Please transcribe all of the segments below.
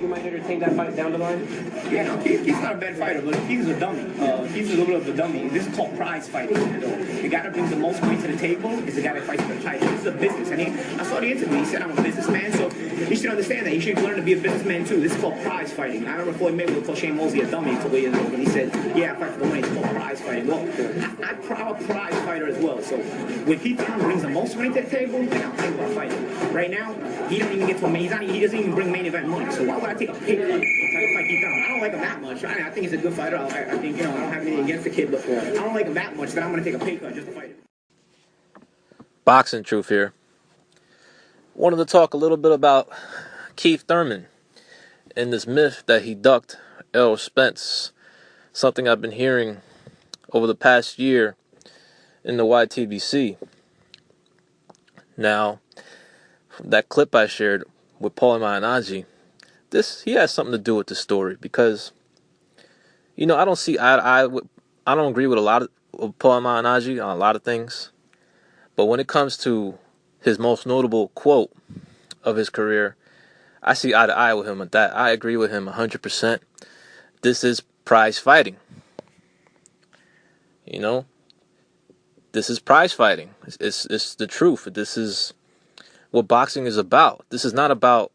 You might entertain that fight down the line? Yeah, no, he's not a bad fighter, but he's a dummy. He's a little bit of a dummy. This is called prize fighting. The guy that brings the most money to the table is the guy that fights for the title. This is a business. And I saw the interview. He said, I'm a businessman, so you should understand that. You should learn to be a businessman, too. This is called prize fighting. I remember Floyd Mayweather called Shane Mosley a dummy a couple years ago when he said, yeah, I fight for the money. It's called prize fighting. Well, I'm a prize fighter as well. So when Keith Thurman brings the most money to the table, then I'll think about fighting. Right now, he don't even get to a main. He doesn't even bring main event money. So why would I take a pay cut to fight Keith Thurman? I don't like him that much. I think he's a good fighter. I think, I don't have anything against the kid, but I don't like him that much that I'm going to take a pay cut just to fight him. Boxing truth here. Wanted to talk a little bit about Keith Thurman and this myth that he ducked Errol Spence. Something I've been hearing over the past year in the YTBC. Now, that clip I shared with Paulie Malignaggi, he has something to do with the story because, I don't see eye to eye with, I don't agree with a lot of Paulie Malignaggi on a lot of things, but when it comes to his most notable quote of his career, I see eye to eye with him at that. I agree with him 100%. This is prize fighting. This is prize fighting. It's the truth. This is what boxing is about. This is not about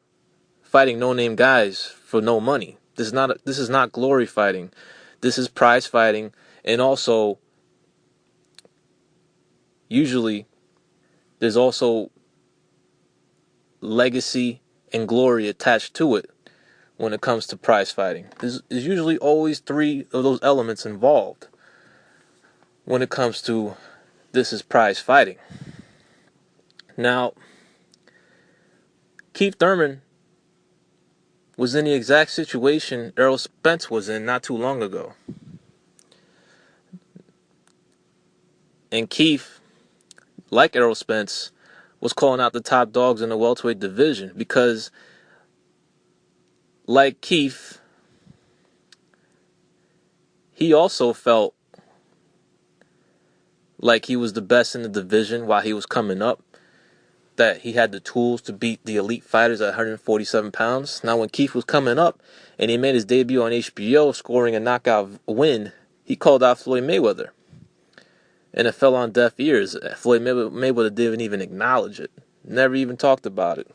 fighting no-name guys for no money. This is not glory fighting. This is prize fighting, and also usually there's also legacy and glory attached to it when it comes to prize fighting. There's usually always three of those elements involved when it comes to this is prize fighting. Now, Keith Thurman was in the exact situation Errol Spence was in not too long ago. And Keith, like Errol Spence, was calling out the top dogs in the welterweight division because, like Keith, he also felt like he was the best in the division while he was coming up, that he had the tools to beat the elite fighters at 147 pounds. Now, when Keith was coming up and he made his debut on HBO scoring a knockout win, he called out Floyd Mayweather. And it fell on deaf ears. Floyd Mayweather didn't even acknowledge it. Never even talked about it.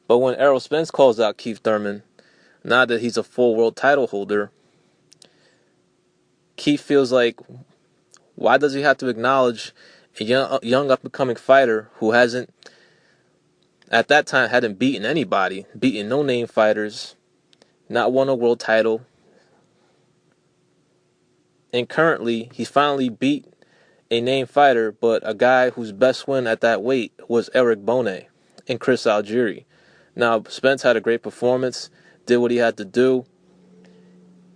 But when Errol Spence calls out Keith Thurman, now that he's a full world title holder, Keith feels like, why does he have to acknowledge a young up-and-coming fighter who hasn't, at that time, hadn't beaten anybody, beaten no-name fighters, not won a world title, and currently he finally beat a named fighter, but a guy whose best win at that weight was Eric Bonet and Chris Algieri. Now, Spence had a great performance, did what he had to do.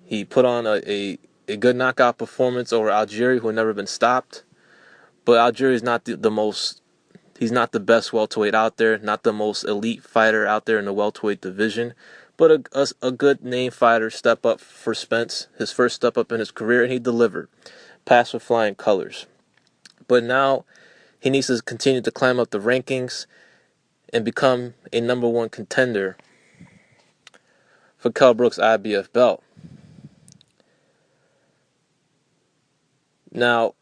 He put on a good knockout performance over Algieri, who had never been stopped. But Algieri is not he's not the best welterweight out there, not the most elite fighter out there in the welterweight division, but a good name fighter step up for Spence, his first step up in his career, and he delivered. Passed with flying colors. But now he needs to continue to climb up the rankings and become a number one contender for Kell Brook's IBF belt. Now,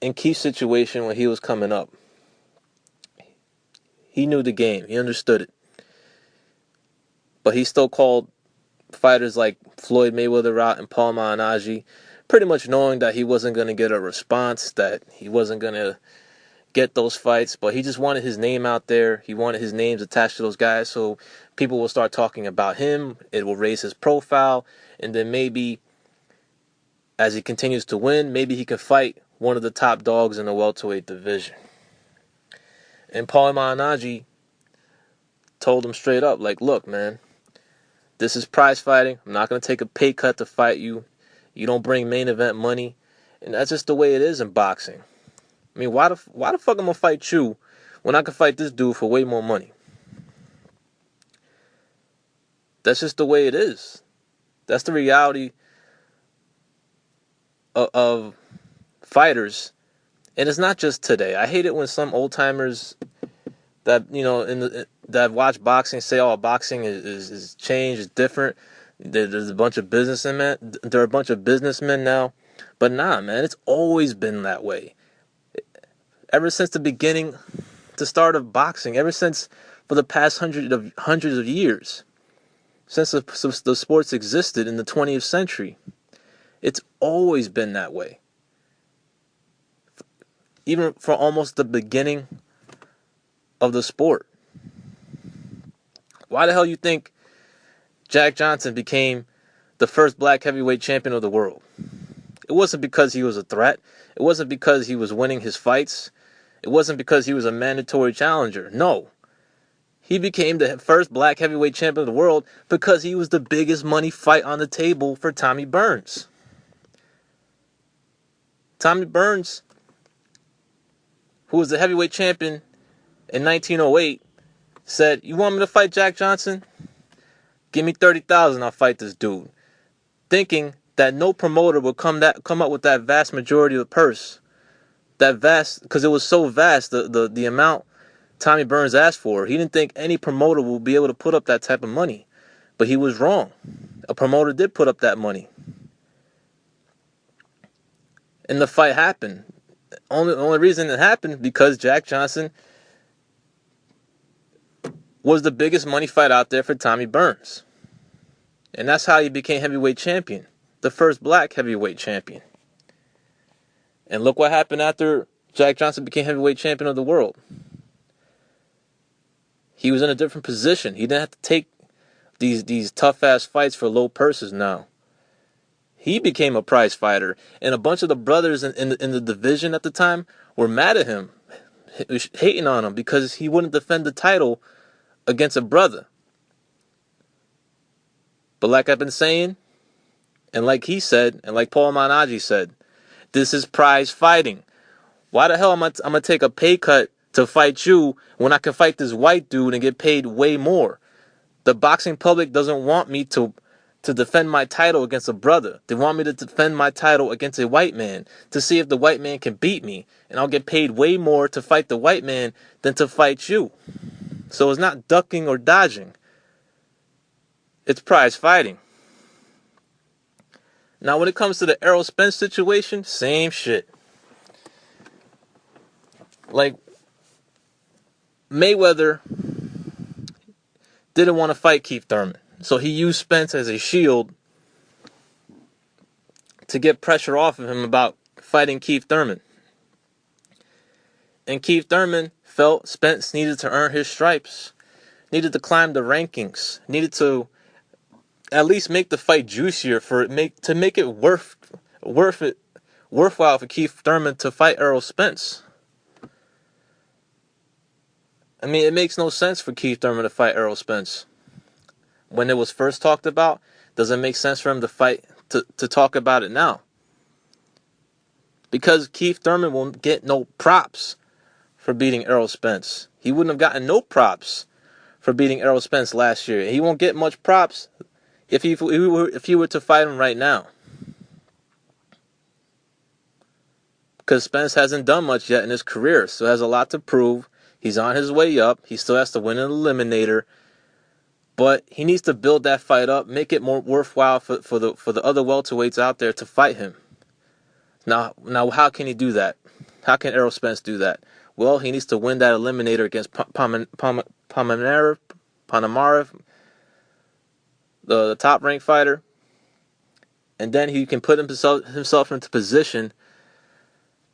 in Keith's situation when he was coming up, he knew the game. He understood it. But he still called fighters like Floyd Mayweather out and Paulie Malignaggi, pretty much knowing that he wasn't going to get a response, that he wasn't going to get those fights. But he just wanted his name out there. He wanted his names attached to those guys so people will start talking about him. It will raise his profile. And then maybe as he continues to win, maybe he can fight one of the top dogs in the welterweight division. And Paulie Malignaggi told him straight up, like, look, man, this is prize fighting. I'm not going to take a pay cut to fight you. You don't bring main event money. And that's just the way it is in boxing. I mean, why the fuck am I going to fight you when I can fight this dude for way more money? That's just the way it is. That's the reality of fighters. And it's not just today. I hate it when some old timers that, that watch boxing say, "Oh, boxing is changed, is different." There's a bunch of businessmen. There are a bunch of businessmen now, but nah, man, it's always been that way. Ever since the start of boxing, ever since for the past hundreds of years, since the sports existed in the 20th century, it's always been that way. Even for almost the beginning of the sport. Why the hell you think Jack Johnson became the first black heavyweight champion of the world? It wasn't because he was a threat. It wasn't because he was winning his fights. It wasn't because he was a mandatory challenger. No. He became the first black heavyweight champion of the world because he was the biggest money fight on the table for Tommy Burns. Tommy Burns, who was the heavyweight champion in 1908, said, "You want me to fight Jack Johnson? Give me $30,000, I'll fight this dude." Thinking that no promoter would come up with that vast majority of the purse. That vast, because it was so vast, the amount Tommy Burns asked for. He didn't think any promoter would be able to put up that type of money. But he was wrong. A promoter did put up that money. And the fight happened. Only reason it happened because Jack Johnson was the biggest money fight out there for Tommy Burns. And that's how he became heavyweight champion. The first black heavyweight champion. And look what happened after Jack Johnson became heavyweight champion of the world. He was in a different position. He didn't have to take these tough-ass fights for low purses now. He became a prize fighter. And a bunch of the brothers in the division at the time were mad at him, hating on him because he wouldn't defend the title against a brother. But like I've been saying, and like he said, and like Paulie Malignaggi said, this is prize fighting. Why the hell am I going to take a pay cut to fight you when I can fight this white dude and get paid way more? The boxing public doesn't want me to defend my title against a brother. They want me to defend my title against a white man to see if the white man can beat me. And I'll get paid way more to fight the white man than to fight you. So it's not ducking or dodging. It's prize fighting. Now, when it comes to the Errol Spence situation, same shit. Like, Mayweather didn't want to fight Keith Thurman. So he used Spence as a shield to get pressure off of him about fighting Keith Thurman. And Keith Thurman felt Spence needed to earn his stripes, needed to climb the rankings, needed to at least make the fight juicier to make it worthwhile for Keith Thurman to fight Errol Spence. I mean, it makes no sense for Keith Thurman to fight Errol Spence. When it was first talked about, does it make sense for him to talk about it now? Because Keith Thurman won't get no props for beating Errol Spence. He wouldn't have gotten no props for beating Errol Spence last year. He won't get much props if he were to fight him right now. Because Spence hasn't done much yet in his career, so has a lot to prove. He's on his way up. He still has to win an eliminator. But he needs to build that fight up, make it more worthwhile for the other welterweights out there to fight him. Now, how can he do that? How can Errol Spence do that? Well, he needs to win that eliminator against Panamarev, the top-ranked fighter, and then he can put himself into position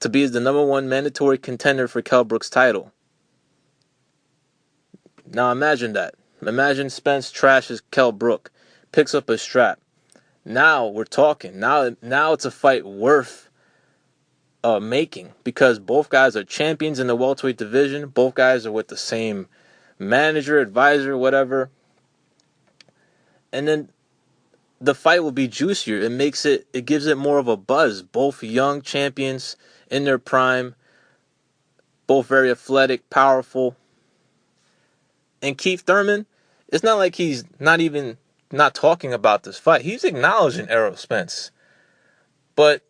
to be the number one mandatory contender for Kell Brook's title. Now imagine that. Imagine Spence trashes Kell Brook, picks up a strap. Now we're talking. Now it's a fight worth making, because both guys are champions in the welterweight division. Both guys are with the same manager, advisor, whatever. And then the fight will be juicier. It gives it more of a buzz. Both young champions in their prime, both very athletic, powerful. And Keith Thurman, it's not like he's not talking about this fight. He's acknowledging Errol Spence. But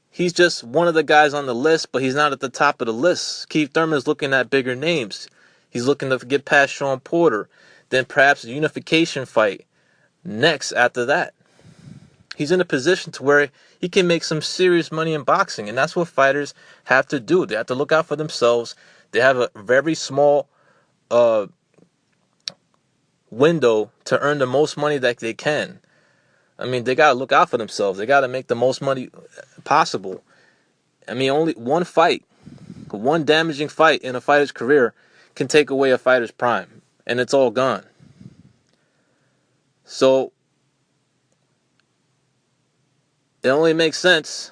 he's just one of the guys on the list, but he's not at the top of the list. Keith Thurman's looking at bigger names. He's looking to get past Sean Porter. Then perhaps a unification fight next after that. He's in a position to where he can make some serious money in boxing. And that's what fighters have to do. They have to look out for themselves. They have a very small window to earn the most money that they can. I mean, they got to look out for themselves. They got to make the most money possible. I mean, only one fight, one damaging fight in a fighter's career can take away a fighter's prime. And it's all gone. So it only makes sense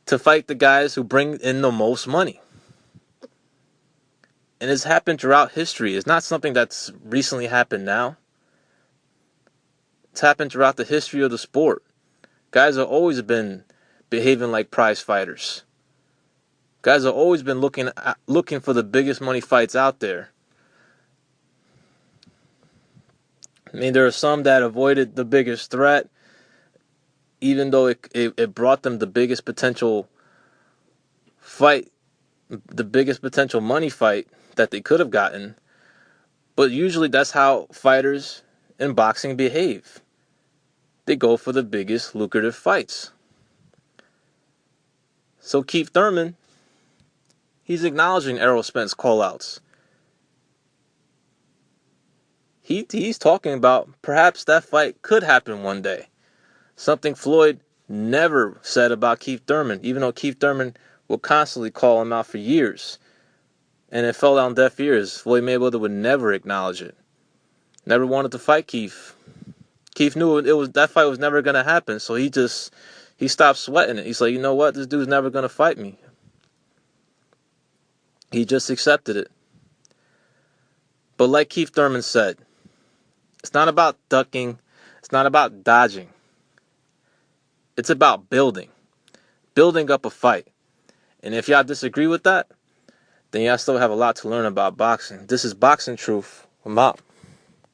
to fight the guys who bring in the most money. And it's happened throughout history. It's not something that's recently happened now. It's happened throughout the history of the sport. Guys have always been behaving like prize fighters. Guys have always been looking for the biggest money fights out there. I mean, there are some that avoided the biggest threat, even though it brought them the biggest potential fight, the biggest potential money fight that they could have gotten. But usually that's how fighters in boxing behave. They go for the biggest lucrative fights. So Keith Thurman, he's acknowledging Errol Spence callouts. He's talking about perhaps that fight could happen one day. Something Floyd never said about Keith Thurman, even though Keith Thurman will constantly call him out for years. And it fell on deaf ears. Floyd Mayweather would never acknowledge it. Never wanted to fight Keith. Keith knew that fight was never going to happen, so he stopped sweating it. He's like, you know what? This dude's never going to fight me. He just accepted it. But like Keith Thurman said, it's not about ducking. It's not about dodging. It's about building up a fight. And if y'all disagree with that, then y'all still have a lot to learn about boxing. This is Boxing Truth. I'm out.